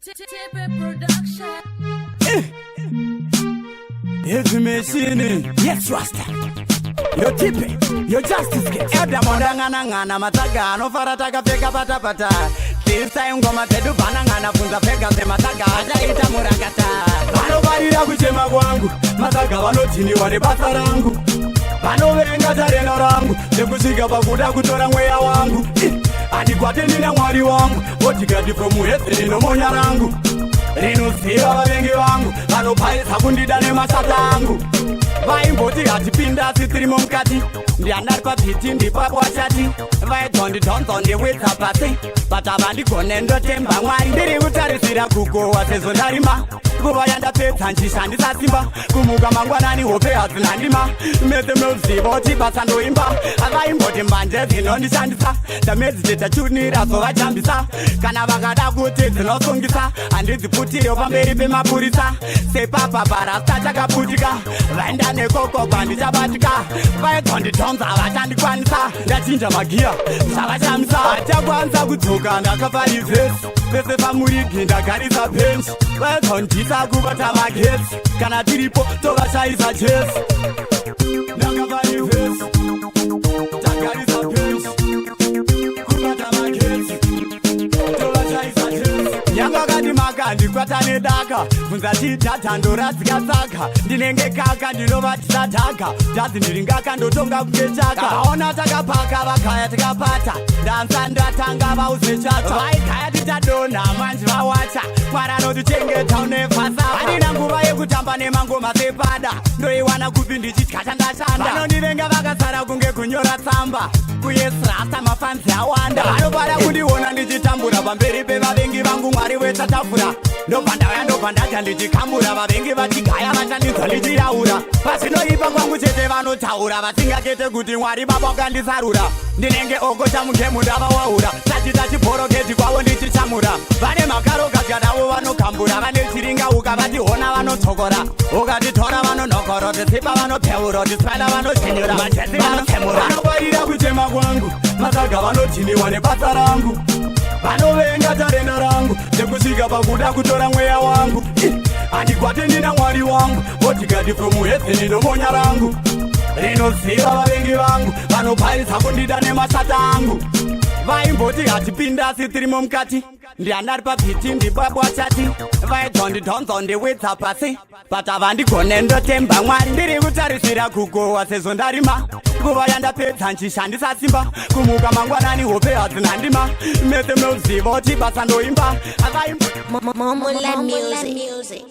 Here's the machine. Yes, Rasta. Yo tipe, yo justice case. Elda mondangana ngana mataga no farataga peka pata pata. This time ngoma zedu banangana funza peka ze mataga ajaita murakata. Vanobarira kuchema kwangu, mataga vanotini wane basa rangu. Vanovenga tarena rangu, sekusvika pakuda kutora mweya wangu. Andikwate ndina mwari wangu, votigati from muhetse rinomonya rangu. Rinoziva vavengi vangu, vanopaisa kundida nemasata angu. Vaimboti hatipinda sitirimo mukati, ndianari papiti ndipapo wachati. Vaidhondidhonzo ndewedza pasi, but avandigone ndotemba mwari. Ndiri kutarisira kugohwa sezvo ndarima, nguva yandapedza nchishandisa simba. Kumuka mangwanani hope hadzina ndima, mese munoziva kuti basa ndoimba. Avaimboti mbanje dzinondishandisa, ndamedziteta chunira zovachambisa. Kana vakada kuti dzinosungisa, handidziputiyo pamberi pemapurisa. Sepapaparasta chakaputika, vaenda nekoko kwandichabatika. Vaidhondidhonza vachandikwanisa, ndachinja magiya zvavashamisa. Hatakwanisa kudzoka ndakafarivhesi, pese pamurigi ndagarisa pensi. Vaidhondisa kubata magetsi, kana tiripo tovashayisa chesi. Ndakafarivhesi, ndagarisa pensi, kubata magetsi, tovashayisa chesi. Nyanga kati makandikwata nedaka, kunza chidhadhando radzikasaka. Ndinenge kaka ndinovatisa dhaka, dhazi ndiri ngaka ndotonga kungechaka. Vaona takapaka vakaya tikapata, ndanza ndatanga vauzechata. Vaikaya titadonha manje vawacha, mwari anotichengeta unefasa. Handina nguva yekutamba nemangoma sepada, ndoiwana kupi ndichitya chandashanda. Vanondivenga vakasara kunge kunyora tsamba, kuyesrasta mafanzi awanda. Vanopara kundiona ndichitambura pamberi pevavengi vangu, mwari wechatafura. Ndobva ndauya ndobva ndacha ndichikamura, vavengi vachigaya vachandinzwa ndichiraura. Pasinoipa kwangu chete vanotaura, vasingakete kuti mwari baba wakandisarura. Ndinenge okosha mugemu ndavawaura, tachita chiporoketi kwavo ndichichamura. Vane makarogaga navo vanokambura, vane chiringauka vatihona vanotokora. Ukatitora vanonhokoro, tisipa vanopeuro, tisvaila vanochinura, machesi vanotemura. Vanobarira kuchema kwangu, masaga vanotiniwa nebasa rangu. Vanovenga tarenda rangu, sekusvika pakuda kutora mweya wangu. Handikwate ndina mwari wangu, votigati from muhetse rinomonya rangu. Rinoziva vavengi vangu, vanopaisa kundida nemasata angu. Vaimboti hatipinda sitirimo mukati, ndianari papiti ndipapo wachati. Vaidhondidhonzo ndewedza pasi, but avandigone ndotemba mwari. Ndiri kutarisira kugohwa sezvo ndarima, nguva yandapedza nchishandisa simba. Kumuka mangwanani hope hadzina ndima, mese munoziva kuti basa ndoimba. Momoland music.